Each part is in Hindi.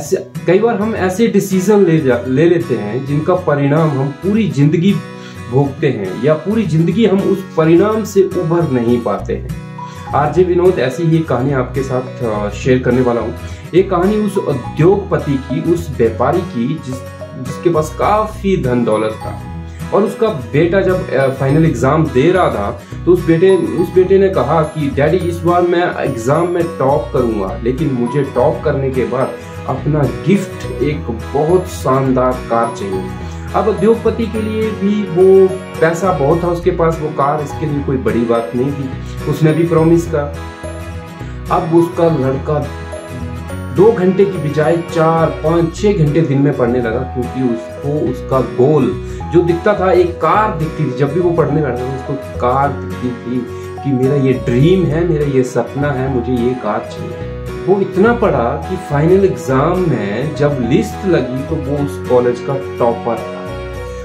ऐसे कई बार हम ऐसे डिसीजन ले लेते हैं जिनका परिणाम हम पूरी जिंदगी भोगते हैं या पूरी जिंदगी हम उस परिणाम से उभर नहीं पाते हैं। आरजे विनोद ऐसी ही कहानी आपके साथ शेयर करने वाला हूँ। एक कहानी उस उद्योगपति की, उस व्यापारी की जिसके पास काफी धन दौलत था, और उसका बेटा जब फाइनल एग्जाम दे रहा था तो उस बेटे ने कहा कि डैडी इस बार मैं एग्जाम में टॉप करूंगा, लेकिन मुझे टॉप करने के बाद अपना गिफ्ट एक बहुत शानदार कार चाहिए। अब उद्योगपति के लिए भी वो पैसा बहुत था उसके पास, वो कार इसके लिए कोई बड़ी बात नहीं थी, उसने भी प्रॉमिस करा। अब उसका लड़का 2 घंटे की बजाय 4, 5, 6 घंटे दिन में पढ़ने लगा, क्योंकि उसको उसका गोल जो दिखता था, एक कार दिखती थी। जब भी वो पढ़ने बैठा था उसको कार दिखती थी कि मेरा ये ड्रीम है, मेरा ये सपना है, मुझे ये कार चाहिए। वो इतना पढ़ा कि फाइनल एग्जाम में जब लिस्ट लगी तो वो उस कॉलेज का टॉपर था।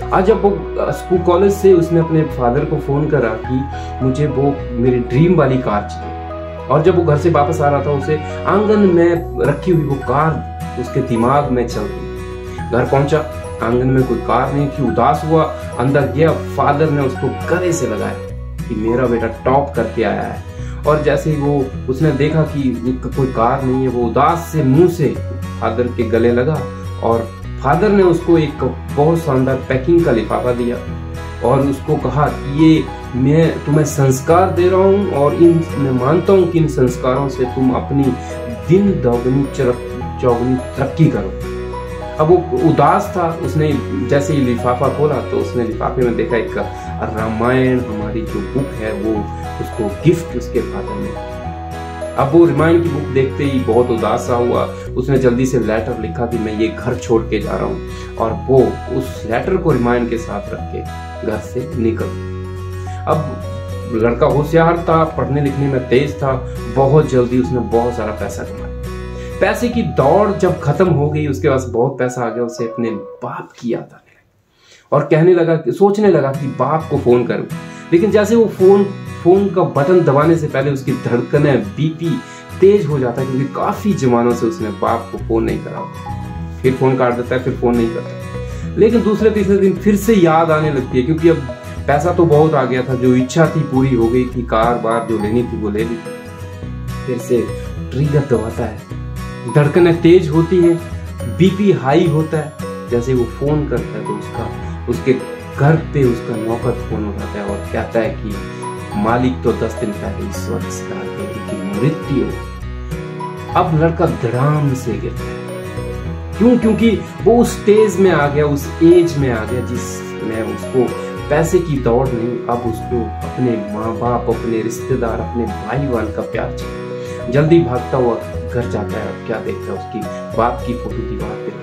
आज जब वो स्कूल कॉलेज से उसने अपने फादर को फोन करा कि मुझे वो मेरी ड्रीम वाली कार चाहिए, और जब वो घर से वापस आ रहा था उसे आंगन में रखी हुई वो कार उसके दिमाग में चल रही। घर पहुंचा, आंगन में कोई कार नहीं थी, उदास हुआ, अंदर गया, फादर ने उसको गले से लगाया कि मेरा बेटा टॉप करके आया है। और जैसे ही वो उसने देखा कि कोई कार नहीं है, वो उदास से मुंह से फादर के गले लगा, और फादर ने उसको एक बहुत शानदार पैकिंग का लिफाफा दिया और उसको कहा कि ये मैं तुम्हें संस्कार दे रहा हूँ, और मैं मानता हूँ कि इन संस्कारों से तुम अपनी दिन दोगुनी चौगुनी तरक्की करो। अब वो उदास था, उसने जैसे ही लिफाफा खोला तो उसने लिफाफे में देखा एक रामायण हमारी जो बुक है, वो उसको गिफ्ट उसके फादर ने। अब वो रामायण की बुक देखते ही बहुत उदास सा हुआ, उसने जल्दी से लेटर लिखा कि मैं ये घर छोड़ के जा रहा हूँ, और वो उस लेटर को रामायण के साथ रख के घर से निकल। अब लड़का होशियार था, पढ़ने लिखने में तेज था, बहुत जल्दी उसने बहुत सारा पैसा कमाया। पैसे की दौड़ जब खत्म हो गई, उसके पास बहुत पैसा आ गया, उसे अपने बाप की याद आने लगी और कहने लगा, सोचने लगा कि बाप को फोन करूं। लेकिन जैसे वो फोन का बटन दबाने से पहले उसकी धड़कनें, बीपी तेज हो जाता है, क्योंकि काफी जमानों से उसने बाप को फोन नहीं करा। फिर फोन काट देता है, फिर फोन नहीं करता। लेकिन दूसरे तीसरे दिन फिर से याद आने लगती है, क्योंकि अब पैसा तो बहुत आ गया था, जो इच्छा थी पूरी हो गई थी, कार बार जो लेनी थी वो ले ली। फिर से ट्रिगर दबाता है, धड़कनें तेज होती है, बीपी हाई होता है। जैसे वो फोन करता है तो उसके घर पे उसका नौकर फोन उठाता है और कहता है कि मालिक तो 10 दिन पहले इस स्वर्ग से आ गए, उनकी मृत्यु। अब लड़का धड़ाम से गिरता है। क्यों? क्योंकि वो उस स्टेज में आ गया, उस एज में आ गया जिसमें उसको पैसे की दौड़ नहीं, अब उसको अपने माँ बाप, अपने रिश्तेदार, अपने भाई बहन का प्यार चाहिए। जल्दी भागता हुआ घर जाता है, अब क्या देखता है, उसकी बाप की फोटो दीवार पे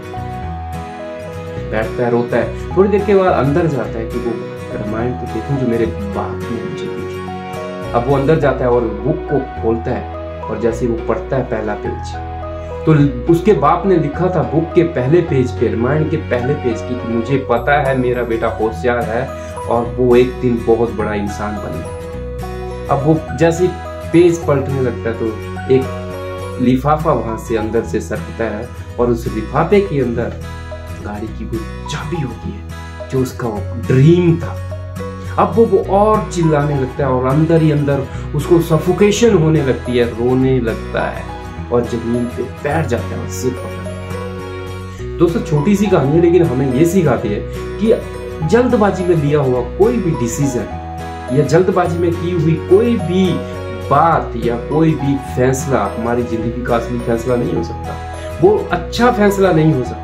बैठता है, रोता है। थोड़ी देर के बाद अंदर जाता है कि वो रामायण तो देखूं जो मेरे बाप ने मुझे दी थी। अब वो अंदर जाता है और बुक को खोलता है, और जैसे वो पढ़ता है पहला पेज, तो उसके बाप ने लिखा था बुक के पहले पेज पे, रामायण के पहले पेज की, कि मुझे पता है मेरा बेटा होशियार है और वो एक दिन बहुत बड़ा इंसान बनेगा। अब वो जैसे पेज पलटने लगता है तो एक लिफाफा वहां से अंदर से सरकता है, और उस लिफाफे के अंदर गाड़ी की वो चाबी होती है जो उसका ड्रीम था। अब वो और चिल्लाने लगता है, और अंदर ही अंदर उसको सफोकेशन होने लगती है, रोने लगता है और जमीन पे बैठ जाता है और सिर पकड़। दोस्तों, छोटी सी कहानी है, लेकिन हमें ये सिखाती है कि जल्दबाजी में लिया हुआ कोई भी डिसीजन या जल्दबाजी में की हुई कोई भी बात या कोई भी फैसला हमारी जिंदगी का असली फैसला नहीं हो सकता। वो अच्छा फैसला नहीं हो सकता।